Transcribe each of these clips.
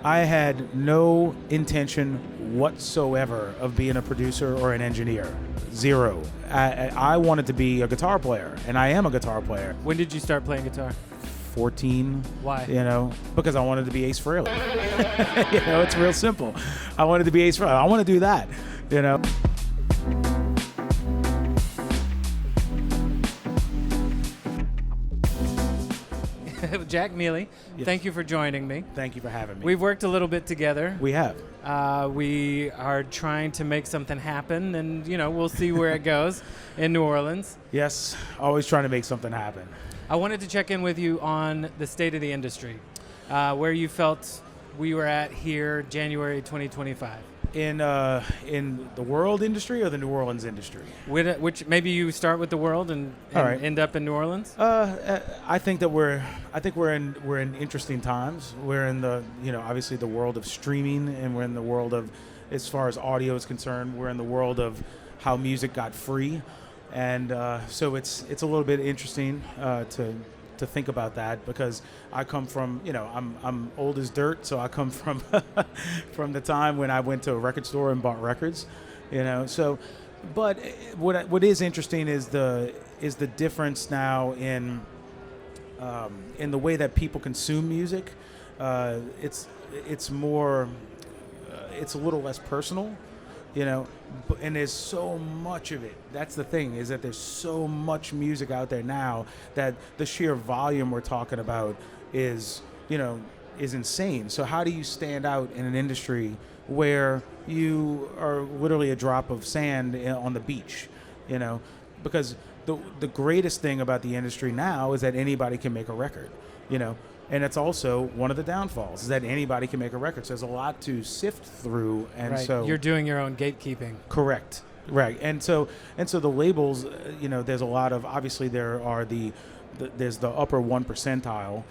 I had no intention whatsoever of being a producer or an engineer. Zero. I wanted to be a guitar player, and I am a guitar player. When did you start playing guitar? 14. Why? Because I wanted to be Ace Frehley. It's real simple. I wanted to be Ace Frehley. I want to do that, Jack Miele, Yes. Thank you for joining me. Thank you for having me. We've worked a little bit together. We have. We are trying to make something happen, and, we'll see where it goes in New Orleans. Yes, always trying to make something happen. I wanted to check in with you on the state of the industry, where you felt we were at here January 2025. In the world industry or the New Orleans industry? Which maybe you start with the world and All right. end up in New Orleans? I think we're in interesting times. We're in the obviously the world of streaming, and we're in the world of, as far as audio is concerned, we're in the world of how music got free, and so it's a little bit interesting to think about that, because I come from, I'm old as dirt, so I come from from the time when I went to a record store and bought records, So, but what is interesting is the difference now in the way that people consume music. It's more, it's a little less personal. And there's so much of it. That's the thing, is that there's so much music out there now that the sheer volume we're talking about is insane. So how do you stand out in an industry where you are literally a drop of sand on the beach? Because the greatest thing about the industry now is that anybody can make a record, And it's also one of the downfalls, is that anybody can make a record. So there's a lot to sift through, and right. so You're doing your own gatekeeping. Correct, right. And so the labels, there's a lot of, obviously there are there's the upper 1 percentile,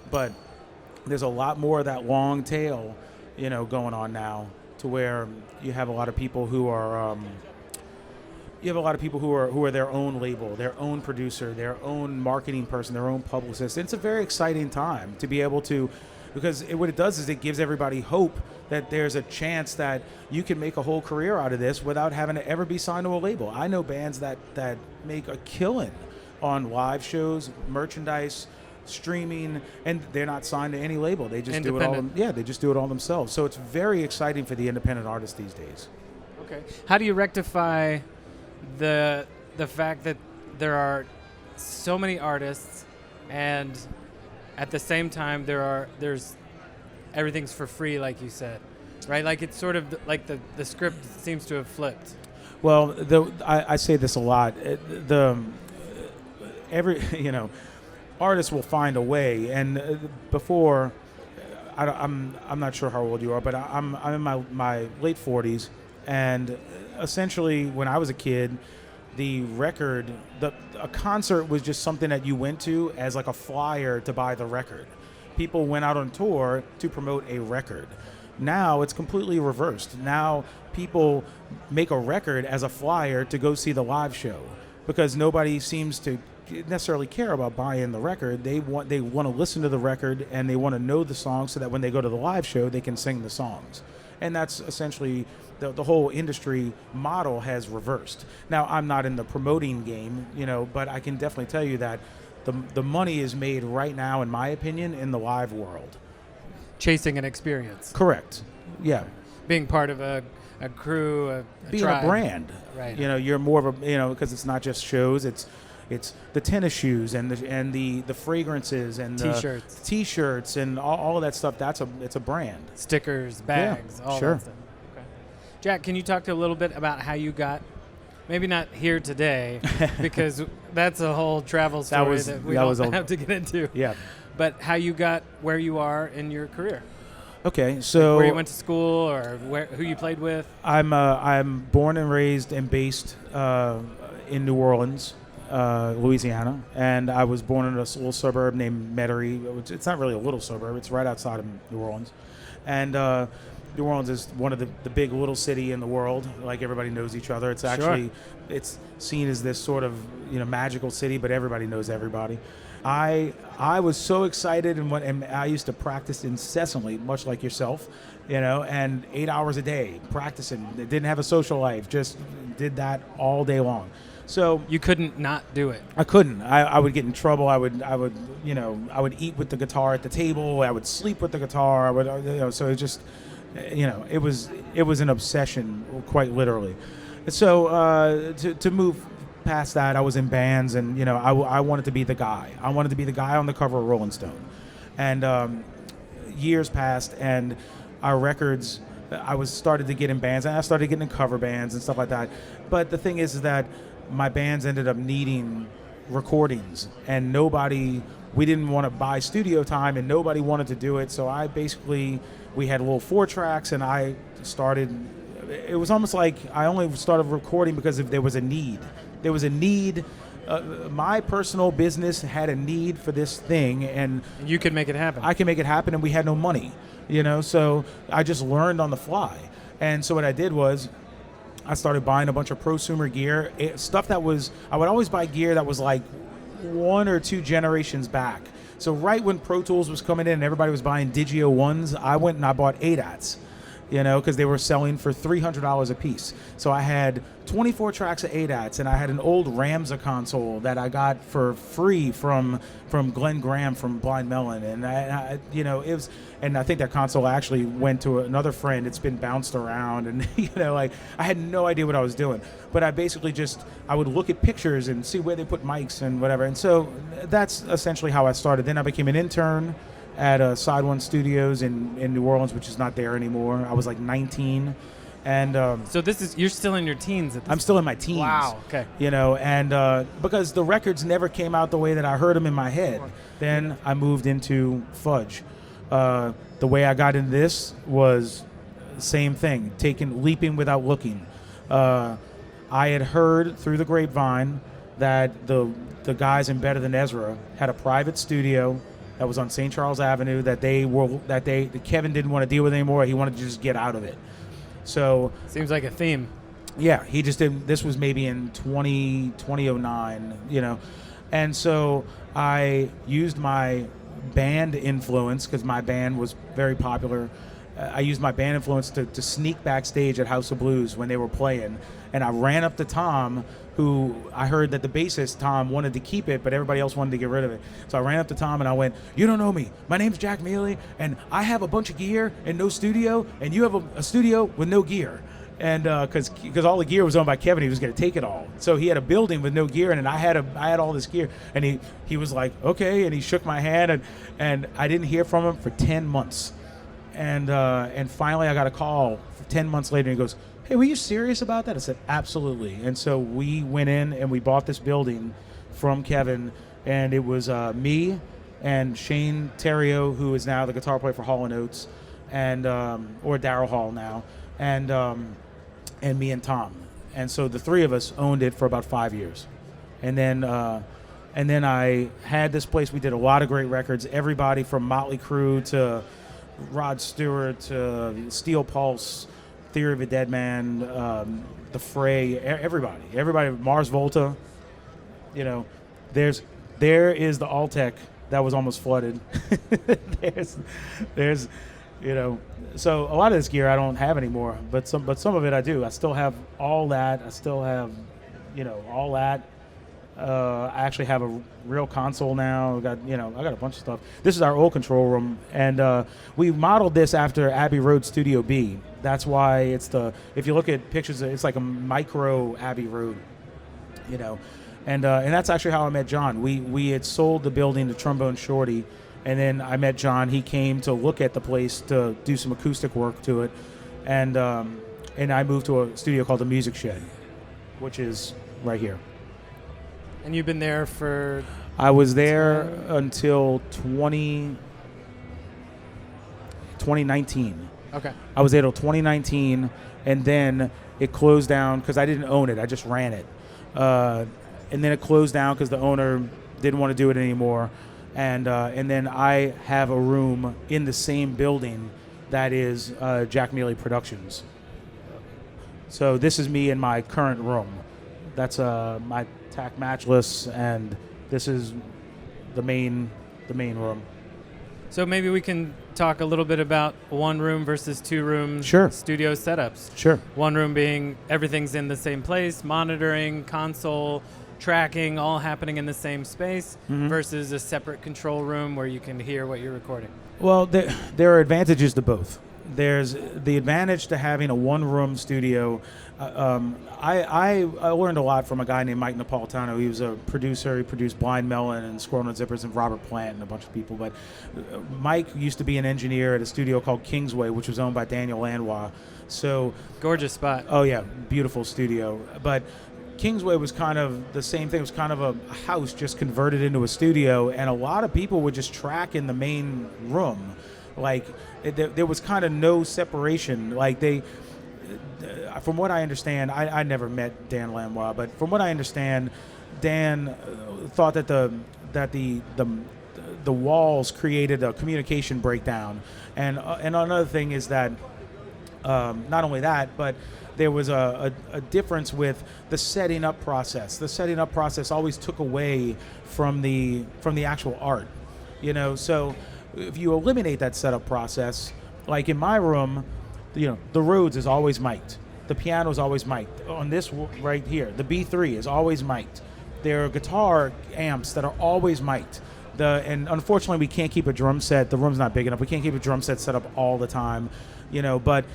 but there's a lot more of that long tail, going on now, to where you have a lot of people who are. You have a lot of people who are their own label, their own producer, their own marketing person, their own publicist. And it's a very exciting time to be able to, because what it does is it gives everybody hope that there's a chance that you can make a whole career out of this without having to ever be signed to a label. I know bands that make a killing on live shows, merchandise, streaming, and they're not signed to any label. They just do it all. Yeah, they just do it all themselves. So it's very exciting for the independent artists these days. Okay. How do you rectify the fact that there are so many artists, and at the same time there's everything's for free, like you said, right? Like it's sort of like the script seems to have flipped. Well, I say this a lot. Artists will find a way, and before, I'm not sure how old you are, but I'm in my late 40s, and essentially, when I was a kid, a concert was just something that you went to as like a flyer to buy the record. People went out on tour to promote a record. Now it's completely reversed. Now people make a record as a flyer to go see the live show, because nobody seems to necessarily care about buying the record. They want to listen to the record, and they want to know the songs so that when they go to the live show, they can sing the songs. And that's essentially the whole industry model has reversed. Now, I'm not in the promoting game, but I can definitely tell you that the money is made right now, in my opinion, in the live world. Chasing an experience. Correct. Yeah. Being part of a crew, a being tribe. A brand. Right. You're more of a, because it's not just shows, it's the tennis shoes and the fragrances and the t-shirts and all of that stuff. It's a brand. Stickers, bags, all sure. that stuff. Okay. Jack, can you talk a little bit about how you got, maybe not here today, because that's a whole travel story that we don't have to get into. Yeah. But how you got where you are in your career. Okay, so where you went to school, or who you played with. I'm born and raised and based in New Orleans, Louisiana, and I was born in a little suburb named Metairie. It's not really a little suburb; it's right outside of New Orleans, and New Orleans is one of the big little city in the world. Like, everybody knows each other. It's actually it's seen as this sort of magical city, but everybody knows everybody. I was so excited, and I used to practice incessantly, much like yourself, and 8 hours a day practicing. Didn't have a social life, just did that all day long. So You couldn't not do it. I couldn't. I would get in trouble. I would eat with the guitar at the table. I would sleep with the guitar. So it just, it was an obsession, quite literally. So to move past that, I was in bands, and I wanted to be the guy. I wanted to be the guy on the cover of Rolling Stone. And years passed, and our records, I started to get in bands, and I started getting in cover bands and stuff like that. But the thing is that my bands ended up needing recordings, and we didn't want to buy studio time, and nobody wanted to do it. So we had little 4-tracks, and it was almost like I only started recording because there was a need. There was a need. My personal business had a need for this thing, and You could make it happen. I can make it happen, and we had no money, so I just learned on the fly. And so what I did was I started buying a bunch of prosumer gear, stuff I would always buy gear that was like 1 or 2 generations back. So right when Pro Tools was coming in and everybody was buying Digio 1s, I went and I bought ADATs, because they were selling for $300 a piece. So I had 24 tracks of ADATs, and I had an old Ramza console that I got for free from Glenn Graham from Blind Melon, and it was, and I think that console actually went to another friend. It's been bounced around, and I had no idea what I was doing, but I basically I would look at pictures and see where they put mics and whatever, and so that's essentially how I started. Then I became an intern at Side One Studios in New Orleans, which is not there anymore. I was like 19, and So you're still in your teens at this I'm still in my teens. Wow, okay. And because the records never came out the way that I heard them in my head. Then I moved into Fudge. The way I got into this was same thing, leaping without looking. I had heard through the grapevine that the guys in Better Than Ezra had a private studio that was on St. Charles Avenue that Kevin didn't want to deal with anymore. He wanted to just get out of it. So Seems like a theme. yeah, he just did. This was maybe in 2009, and so I used my band influence, because my band was very popular. I used my band influence to sneak backstage at House of Blues when they were playing, and I ran up to Tom, who I heard that the bassist, Tom, wanted to keep it, but everybody else wanted to get rid of it. So I ran up to Tom and I went, "You don't know me. My name's Jack Miele, and I have a bunch of gear and no studio, and you have a studio with no gear." And because all the gear was owned by Kevin, he was going to take it all. So he had a building with no gear, and I had all this gear. And he was like, "Okay," and he shook my hand, and I didn't hear from him for 10 months. And finally I got a call 10 months later, and he goes, "Hey, were you serious about that?" I said, "Absolutely." And so we went in and we bought this building from Kevin, and it was me and Shane Terrio, who is now the guitar player for Hall & Oates, and or Daryl Hall now, and me and Tom. And so the three of us owned it for about 5 years. And then I had this place. We did a lot of great records, everybody from Motley Crue to Rod Stewart to Steel Pulse, Theory of a Dead Man, The Fray, everybody, Mars Volta. There is the Altec that was almost flooded. there's so a lot of this gear I don't have anymore, but some of it I do. I still have all that. I still have all that. I actually have a real console now. I got a bunch of stuff. This is our old control room, and we modeled this after Abbey Road Studio B. That's why if you look at pictures, it's like a micro Abbey Road, and that's actually how I met John. We had sold the building to Trombone Shorty, and then I met John. He came to look at the place to do some acoustic work to it, and I moved to a studio called the Music Shed, which is right here. And you've been there for? I was there until 2019. Okay. I was there till 2019, and then it closed down because I didn't own it. I just ran it. And then it closed down because the owner didn't want to do it anymore. And then I have a room in the same building that is Jack Miele Productions. So this is me in my current room. That's my TAC matchless, and this is main room. So maybe we can talk a little bit about one room versus two room Sure. studio setups. Sure. One room being everything's in the same place, monitoring, console, tracking, all happening in the same space, versus a separate control room where you can hear what you're recording. Well, there are advantages to both. There's the advantage to having a one-room studio. I learned a lot from a guy named Mike Napolitano. He was a producer. He produced Blind Melon and Squirrel Nut Zippers and Robert Plant and a bunch of people. But Mike used to be an engineer at a studio called Kingsway, which was owned by Daniel Lanois. So gorgeous spot. Oh yeah, beautiful studio. But Kingsway was kind of the same thing. It was kind of a house just converted into a studio, and a lot of people would just track in the main room. Like there was kind of no separation. Like from what I understand, I never met Dan Lanois, but from what I understand, Dan thought that the walls created a communication breakdown, and another thing is that not only that, but there was a difference with the setting up process. The setting up process always took away from the actual art, So if you eliminate that setup process, like in my room, the Rhodes is always mic'd. The piano is always mic'd. On this right here, the B3 is always mic'd. There are guitar amps that are always mic'd. And unfortunately, we can't keep a drum set. The room's not big enough. We can't keep a drum set set up all the time, But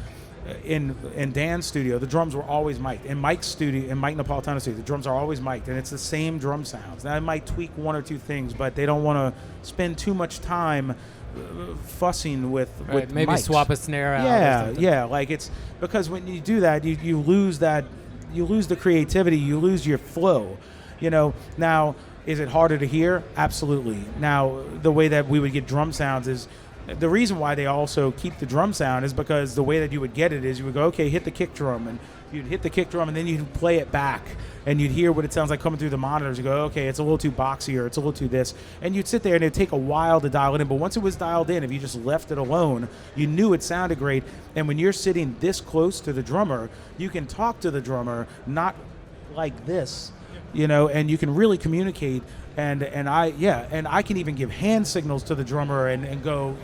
in Dan's studio, the drums were always mic'd. In Mike's studio, in Mike Napolitano's studio, the drums are always mic'd, and it's the same drum sounds. Now, I might tweak one or two things, but they don't want to spend too much time fussing with maybe mics. Swap a snare out. Yeah. Like it's because when you do that, you lose the creativity, you lose your flow. Now, is it harder to hear? Absolutely. Now, the way that we would get drum sounds is. The reason why they also keep the drum sound is because the way that you would get it is you would go, okay, hit the kick drum, and you'd hit the kick drum, and then you'd play it back, and you'd hear what it sounds like coming through the monitors. You go, okay, it's a little too boxy, or it's a little too this, and you'd sit there, and it'd take a while to dial it in. But once it was dialed in, if you just left it alone, you knew it sounded great. And when you're sitting this close to the drummer, you can talk to the drummer, not like this, and you can really communicate. And I can even give hand signals to the drummer and go,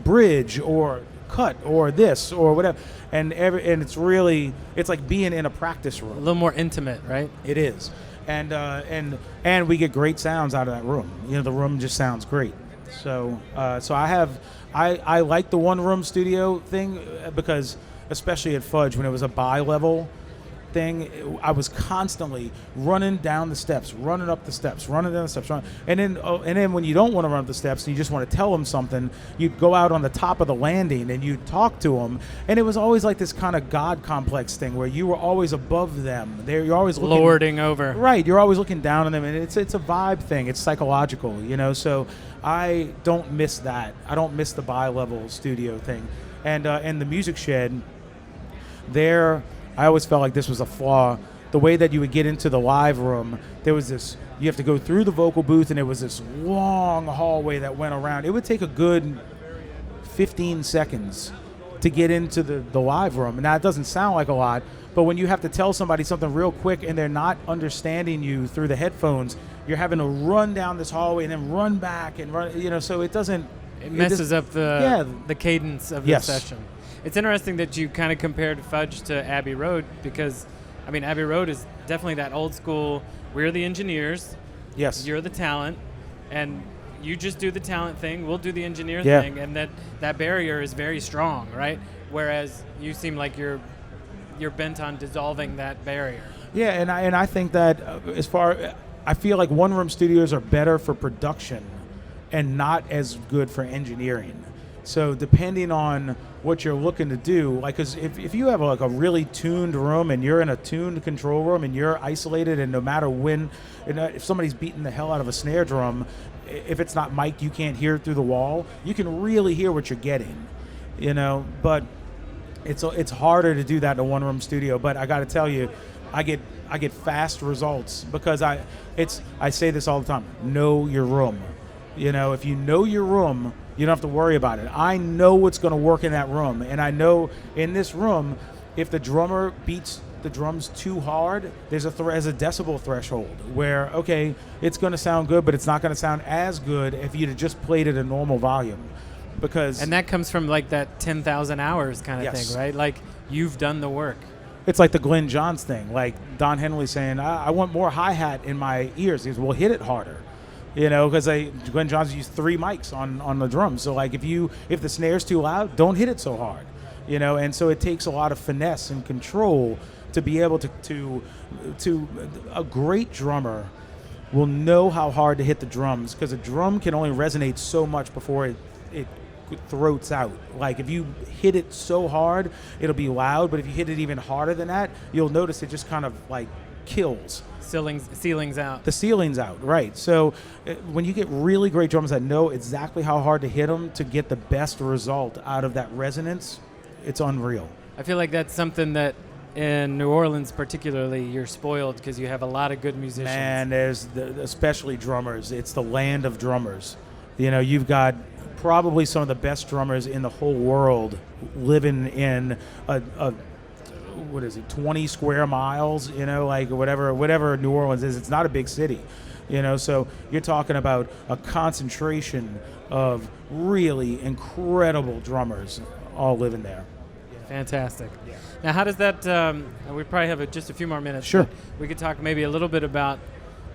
bridge or cut or this or whatever. And it's like being in a practice room. A little more intimate, right? It is. And we get great sounds out of that room. The room just sounds great. So I like the one room studio thing because especially at Fudge when it was a bi-level thing, I was constantly running down the steps, running up the steps, running down the steps, and then when you don't want to run up the steps and you just want to tell them something, you'd go out on the top of the landing and you'd talk to them, and it was always like this kind of God complex thing where you were always above them. You're always looking, lording over. Right, you're always looking down on them, and it's a vibe thing. It's psychological, So I don't miss that. I don't miss the bi-level studio thing, and the Music Shed there. I always felt like this was a flaw. The way that you would get into the live room, there was this, you have to go through the vocal booth, and there was this long hallway that went around. It would take a good 15 seconds to get into the live room. And now it doesn't sound like a lot, but when you have to tell somebody something real quick and they're not understanding you through the headphones, you're having to run down this hallway and then run back and run, so it doesn't. It messes up the cadence of the session. It's interesting that you kind of compared Fudge to Abbey Road because, Abbey Road is definitely that old school, we're the engineers, yes, you're the talent, and you just do the talent thing, we'll do the engineer thing, and that barrier is very strong, right? Whereas you seem like you're bent on dissolving that barrier. Yeah, and I think that I feel like one-room studios are better for production and not as good for engineering. So depending on what you're looking to do, like, because if you have a really tuned room and you're in a tuned control room and you're isolated, and no matter when, if somebody's beating the hell out of a snare drum, if it's not mic'd, you can't hear it through the wall. You can really hear what you're getting, But it's harder to do that in a one-room studio. But I got to tell you, I get fast results because I say this all the time: know your room. If you know your room, you don't have to worry about it. I know what's going to work in that room, and I know in this room, if the drummer beats the drums too hard, there's a decibel threshold where, okay, it's going to sound good, but it's not going to sound as good if you'd have just played it at normal volume. And that comes from like that 10,000 hours kind of Yes. thing, right? Like you've done the work. It's like the Glenn Johns thing, like Don Henley saying, I want more hi-hat in my ears. He goes, well, hit it harder. Because Glenn Johns used 3 mics on the drums. So like if the snare's too loud, don't hit it so hard. And so it takes a lot of finesse and control to be able to a great drummer will know how hard to hit the drums, because a drum can only resonate so much before it throats out. Like if you hit it so hard, it'll be loud, but if you hit it even harder than that, you'll notice it just kind of like kills. Ceilings out. The ceiling's out, right. So when you get really great drummers that know exactly how hard to hit them to get the best result out of that resonance, it's unreal. I feel like that's something that in New Orleans particularly, you're spoiled because you have a lot of good musicians. Man, especially drummers. It's the land of drummers. You've got probably some of the best drummers in the whole world living in a 20 square miles, like whatever New Orleans is. It's not a big city, so you're talking about a concentration of really incredible drummers all living there. Fantastic. Yeah. Now, how does that, we probably have just a few more minutes. Sure. We could talk maybe a little bit about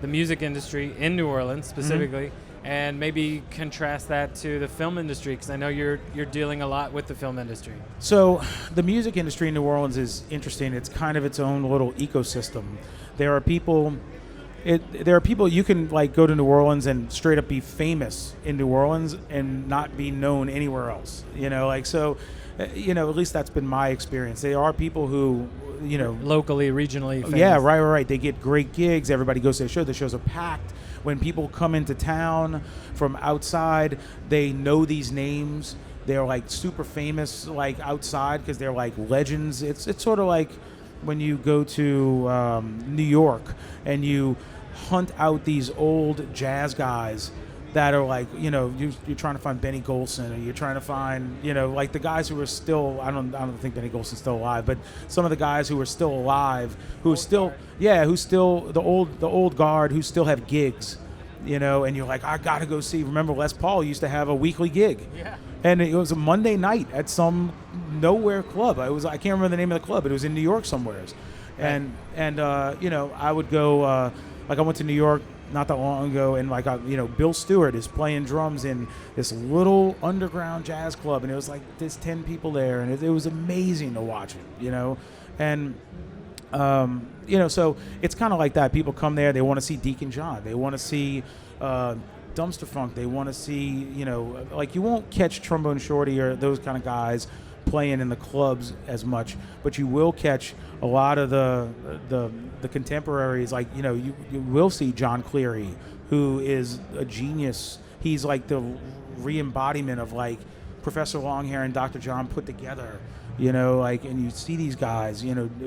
the music industry in New Orleans specifically, and maybe contrast that to the film industry, because I know you're dealing a lot with the film industry. So the music industry in New Orleans is interesting. It's kind of its own little ecosystem. There are people you can like go to New Orleans and straight up be famous in New Orleans and not be known anywhere else. At least that's been my experience. There are people who, locally, regionally famous. Yeah, right. They get great gigs. Everybody goes to the show. The shows are packed. When people come into town from outside, they know these names. They're like super famous, like outside, because they're like legends. It's sort of like when you go to New York and you hunt out these old jazz guys that are like, you're trying to find Benny Golson, or you're trying to find, like the guys who are still, I don't think Benny Golson's still alive, but some of the guys who are still alive, who's still the old guard, who still have gigs, and you're like, I gotta go see. Remember, Les Paul used to have a weekly gig, and it was a Monday night at some nowhere club. I can't remember the name of the club, but it was in New York somewhere, and I would go, like I went to New York not that long ago, and Bill Stewart is playing drums in this little underground jazz club, and it was like there's 10 people there, and it was amazing to watch it, and so it's kind of like that. People come there, they want to see Deacon John, they want to see Dumpster Funk, they want to see, like you won't catch Trombone Shorty or those kind of guys playing in the clubs as much, but you will catch a lot of the contemporaries. Like you will see John Cleary, who is a genius. He's like the re-embodiment of like Professor Longhair and Dr. John put together. And you see these guys,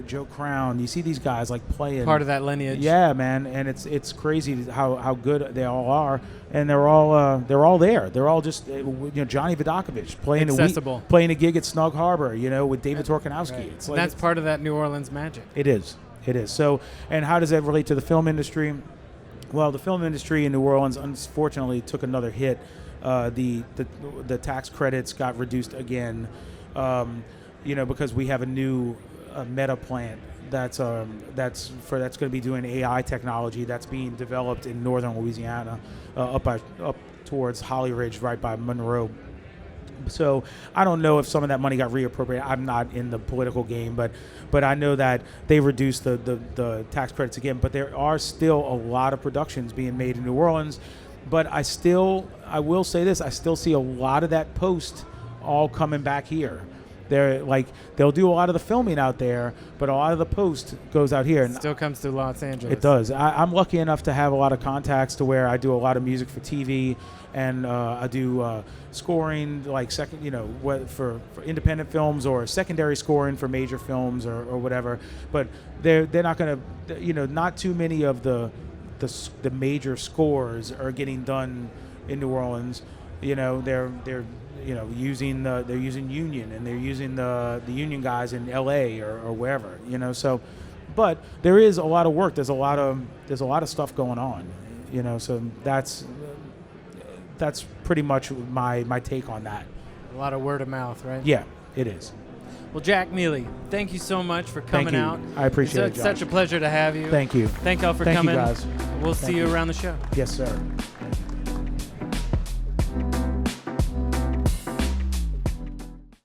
Joe Crown. You see these guys like playing part of that lineage. Yeah, man, and it's crazy how good they all are, and they're all there. They're all just Johnny Vodakovich playing a gig at Snug Harbor, with David Torkanowski. Right. It's like that's part of that New Orleans magic. It is. So, and how does that relate to the film industry? Well, the film industry in New Orleans unfortunately took another hit. The tax credits got reduced again. Because we have a new meta plant that's going to be doing AI technology that's being developed in northern Louisiana, up towards Holly Ridge, right by Monroe. So I don't know if some of that money got reappropriated. I'm not in the political game, but I know that they reduced the tax credits again. But there are still a lot of productions being made in New Orleans. But I will say this: I still see a lot of that post all coming back here. They'll do a lot of the filming out there, but a lot of the post goes out here. It still comes to Los Angeles. It does. I'm lucky enough to have a lot of contacts to where I do a lot of music for TV, and I do scoring, like for independent films, or secondary scoring for major films or whatever. But they're not going to, not too many of the major scores are getting done in New Orleans. They're using Union, and they're using the Union guys in L.A. or wherever. So but there is a lot of work. There's a lot of stuff going on, you know. So that's pretty much my take on that. A lot of word of mouth, right? Yeah, it is. Well, Jack Miele, thank you so much for coming Thank you. out. I appreciate it, It's such a pleasure to have you. Thank you. Thank y'all for Thank you, coming. guys. We'll see you around the show. Yes, sir.